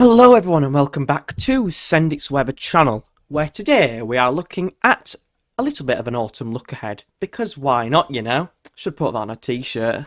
Hello everyone and welcome back to Sendix Weather channel, where today we are looking at a little bit of an autumn look ahead, because why not, you know? Should put that on a t-shirt.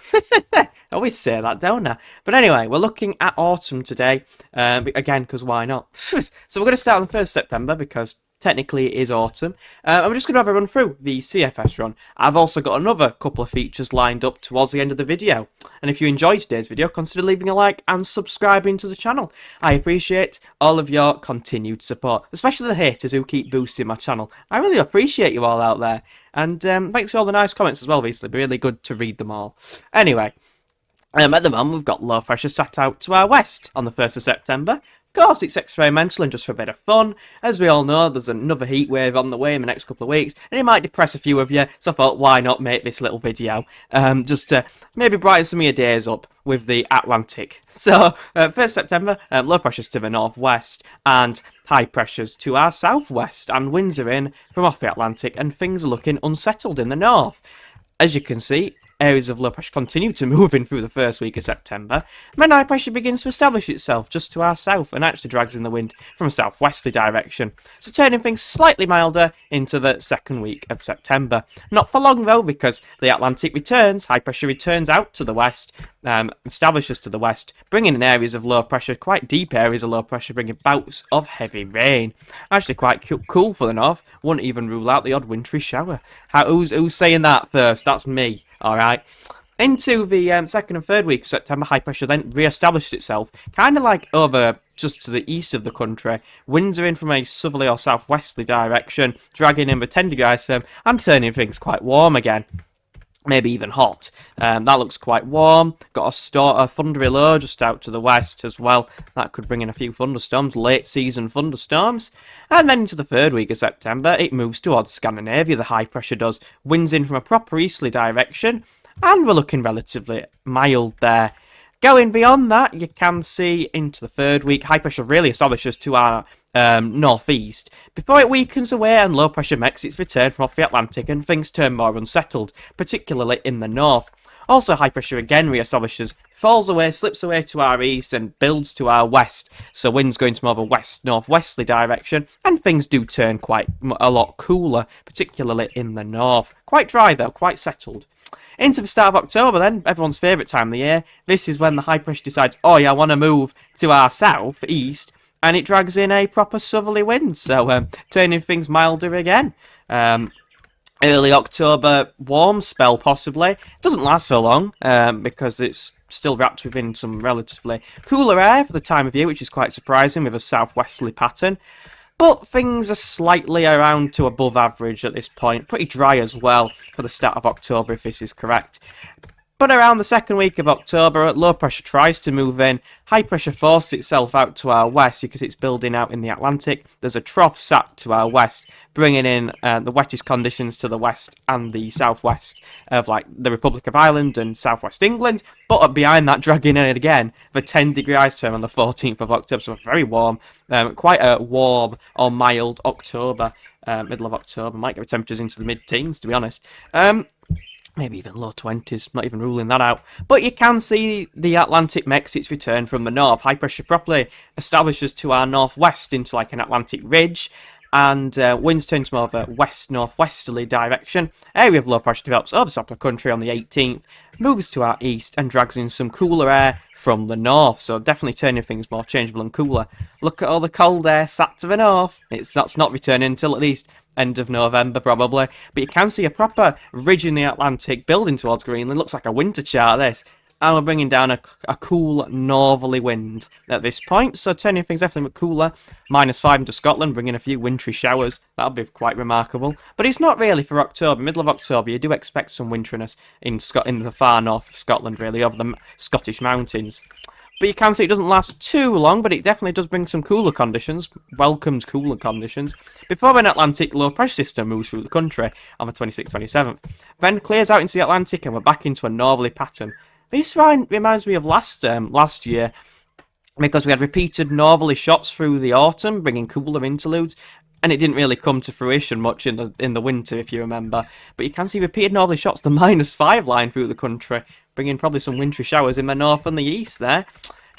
I always say that, don't I? But anyway, we're looking at autumn today, again, because why not? So we're going to start on the 1st September, because technically it is autumn. And we're just going to have a run through the CFS run. I've also got another couple of features lined up towards the end of the video. And if you enjoyed today's video, consider leaving a like and subscribing to the channel. I appreciate all of your continued support, especially the haters who keep boosting my channel. I really appreciate you all out there. And thanks for all the nice comments as well, obviously. It'd be really good to read them all. Anyway, at the moment, we've got low pressure sat out to our west on the 1st of September. Of course, it's experimental and just for a bit of fun. As we all know, there's another heat wave on the way in the next couple of weeks, and it might depress a few of you, so I thought, why not make this little video? Just to maybe brighten some of your days up with the Atlantic. So, 1st September, low pressures to the northwest, and high pressures to our southwest, and winds are in from off the Atlantic, and things are looking unsettled in the north. As you can see, areas of low pressure continue to move in through the first week of September. Then high pressure begins to establish itself just to our south and actually drags in the wind from a southwesterly direction, so turning things slightly milder into the second week of September. Not for long though, because the Atlantic returns, high pressure returns out to the west, establishes to the west, bringing in areas of low pressure, quite deep areas of low pressure, bringing bouts of heavy rain. Actually quite cool for the north, wouldn't even rule out the odd wintry shower. Who's saying that first? That's me. Alright, into the second and third week of September, high pressure then re-established itself, kind of like over just to the east of the country. Winds are in from a southerly or southwesterly direction, dragging in the 10-degree ice and turning things quite warm again. Maybe even hot. That looks quite warm. Got a thundery low just out to the west as well. That could bring in a few thunderstorms, late season thunderstorms. And then into the third week of September, it moves towards Scandinavia, the high pressure does. Winds in from a proper easterly direction, and we're looking relatively mild there. Going beyond that, you can see into the third week, high pressure really establishes to our northeast before it weakens away and low pressure makes its return from off the Atlantic and things turn more unsettled, particularly in the north. Also, high pressure again re-establishes, falls away, slips away to our east and builds to our west. So winds going to more of a west-northwesterly direction, and things do turn quite a lot cooler, particularly in the north. Quite dry though, quite settled. Into the start of October then, everyone's favourite time of the year. This is when the high pressure decides, oh yeah, I want to move to our south, east, and it drags in a proper southerly wind, so turning things milder again. Early October warm spell possibly. Doesn't last for long because it's still wrapped within some relatively cooler air for the time of year, which is quite surprising with a southwesterly pattern. But things are slightly around to above average at this point. Pretty dry as well for the start of October if this is correct. But around the second week of October, low pressure tries to move in. High pressure forces itself out to our west because it's building out in the Atlantic. There's a trough sat to our west, bringing in the wettest conditions to the west and the southwest of like the Republic of Ireland and southwest England. But behind that, dragging in again the 10-degree ice term on the 14th of October. So very warm, quite a warm or mild October, middle of October. Might get the temperatures into the mid-teens, to be honest. Maybe even low 20s, not even ruling that out. But you can see the Atlantic makes its return from the north. High pressure properly establishes to our northwest into like an Atlantic ridge. And winds turn to more of a west-northwesterly direction. Area of low pressure develops over the top of the country on the 18th, moves to our east and drags in some cooler air from the north. So definitely turning things more changeable and cooler. Look at all the cold air sat to the north. That's not returning until at least end of November probably. But you can see a proper ridge in the Atlantic building towards Greenland. Looks like a winter chart, this. And we're bringing down a cool northerly wind at this point. So turning things definitely cooler. -5 into Scotland, bringing a few wintry showers. That'll be quite remarkable. But it's not really for October. Middle of October, you do expect some winteriness in the far north of Scotland, really, over the Scottish mountains. But you can see it doesn't last too long, but it definitely does bring some cooler conditions. Welcomes cooler conditions. Before an Atlantic low pressure system moves through the country on the 26th, 27th. Then clears out into the Atlantic and we're back into a northerly pattern. This reminds me of last year, because we had repeated northerly shots through the autumn, bringing cooler interludes, and it didn't really come to fruition much in the winter, if you remember. But you can see repeated northerly shots, the -5 line through the country, bringing probably some wintry showers in the north and the east there.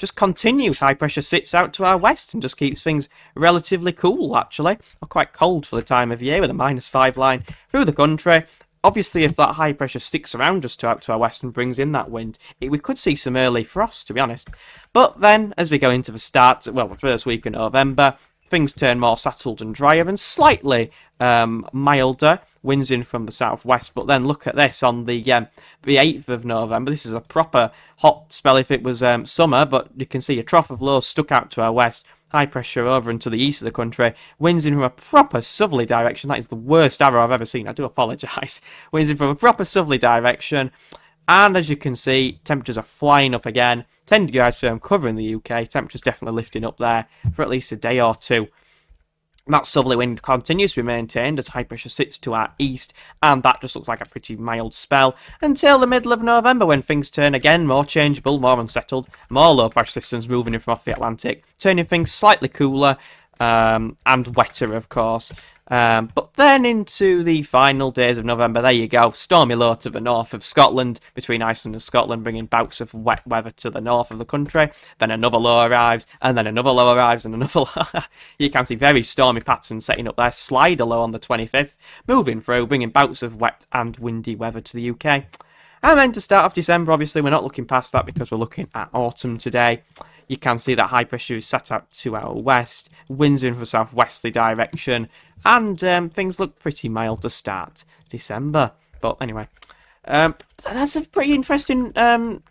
just continues. High pressure sits out to our west and just keeps things relatively cool, actually. Or quite cold for the time of year with a -5 line through the country. Obviously, if that high pressure sticks around just out to our west and brings in that wind, we could see some early frost, to be honest. But then, as we go into the first week of November, things turn more settled and drier and slightly milder. Winds in from the southwest. But then look at this on the 8th of November. This is a proper hot spell if it was summer, but you can see a trough of lows stuck out to our west. High pressure over into the east of the country. Winds in from a proper southerly direction. That is the worst arrow I've ever seen. I do apologise. Winds in from a proper southerly direction. And as you can see, temperatures are flying up again. 10 degree ice firm covering the UK. Temperatures definitely lifting up there for at least a day or two. That southerly wind continues to be maintained as high pressure sits to our east, and that just looks like a pretty mild spell until the middle of November when things turn again more changeable, more unsettled, more low pressure systems moving in from off the Atlantic, turning things slightly cooler and wetter, of course. But then into the final days of November, there you go, stormy low to the north of Scotland, between Iceland and Scotland, bringing bouts of wet weather to the north of the country. Then another low arrives, and then another low arrives, and another low. You can see very stormy patterns setting up there. Slider low on the 25th, moving through, bringing bouts of wet and windy weather to the UK. And then to start off December, obviously, we're not looking past that because we're looking at autumn today. You can see that high pressure is set out to our west, winds in from a southwesterly direction, and things look pretty mild to start December. But anyway, that's a pretty interesting autumn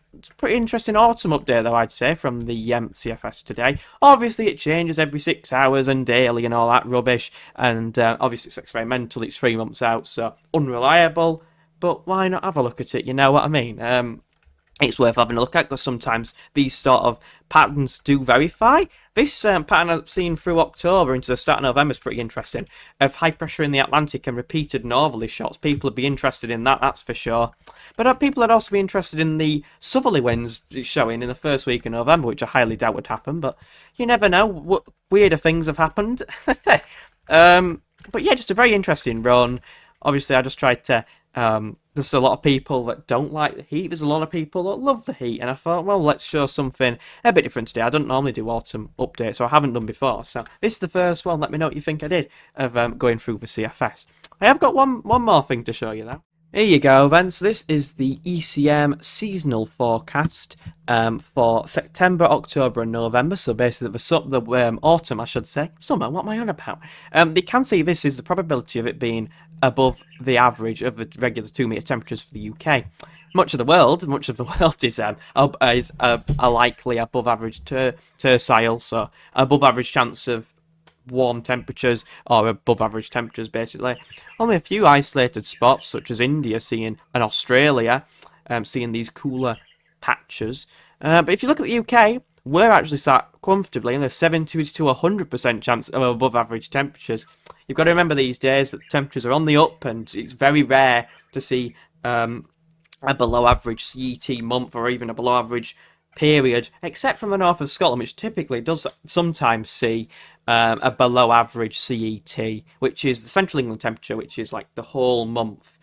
update, though, I'd say, from the CFS today. Obviously, it changes every 6 hours and daily and all that rubbish, and obviously it's experimental, it's 3 months out, so unreliable, but why not have a look at it, you know what I mean? It's worth having a look at because sometimes these sort of patterns do verify. This pattern I've seen through October into the start of November is pretty interesting. Of high pressure in the Atlantic and repeated northerly shots. People would be interested in that, that's for sure. But people would also be interested in the southerly winds showing in the first week of November, which I highly doubt would happen. But you never know. What weirder things have happened. But yeah, just a very interesting run. Obviously, I just tried to... there's a lot of people that don't like the heat. There's a lot of people that love the heat. And I thought, well, let's show something a bit different today. I don't normally do autumn updates, so I haven't done before. So this is the first one. Let me know what you think I did of going through the CFS. I have got one more thing to show you now. Here you go, then. So this is the ECM seasonal forecast for September, October, and November. So basically, the autumn, I should say. Summer, what am I on about? You can see this is the probability of it being above the average of the regular 2-metre temperatures for the UK. Much of the world is a likely above average tercile, so above average chance of warm temperatures or above average temperatures basically. Only a few isolated spots such as India and Australia seeing these cooler patches. But if you look at the UK, we're actually sat comfortably in the 70 to 100% chance of above average temperatures. You've got to remember these days that the temperatures are on the up and it's very rare to see a below average CET month or even a below average period, except from the north of Scotland, which typically does sometimes see a below average CET, which is the central England temperature, which is like the whole month,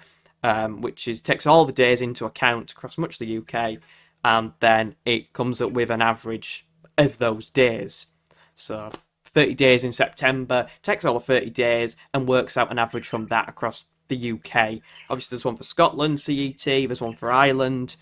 takes all the days into account across much of the UK, and then it comes up with an average of those days. So 30 days in September, takes all the 30 days and works out an average from that across the UK. Obviously there's one for Scotland CET, there's one for Ireland,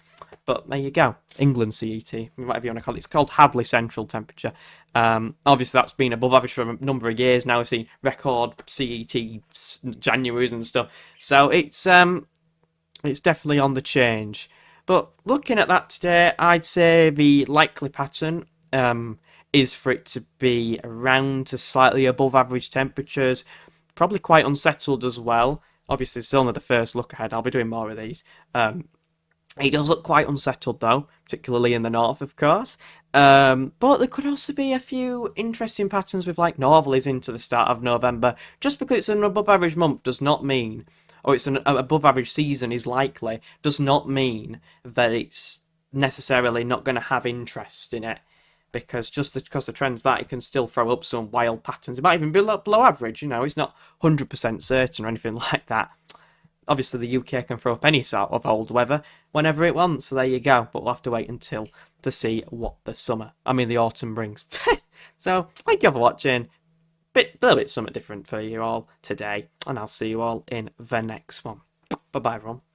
but there you go, England CET, whatever you want to call it. It's called Hadley Central Temperature. Obviously that's been above average for a number of years now. We've seen record CET Januaries and stuff, so it's definitely on the change. But looking at that today, I'd say the likely pattern is for it to be around to slightly above average temperatures, probably quite unsettled as well. Obviously, it's only the first look ahead. I'll be doing more of these. It does look quite unsettled, though, particularly in the north, of course. But there could also be a few interesting patterns with, like, northerlies into the start of November. Just because it's an above-average month does not mean, or it's an above-average season is likely, does not mean that it's necessarily not going to have interest in it. Because just because the trend's that, it can still throw up some wild patterns. It might even be below average, you know, it's not 100% certain or anything like that. Obviously, the UK can throw up any sort of old weather whenever it wants, so there you go. But we'll have to wait until to see what the autumn brings. So, thank you for watching. A little bit something different for you all today, and I'll see you all in the next one. Bye bye, everyone.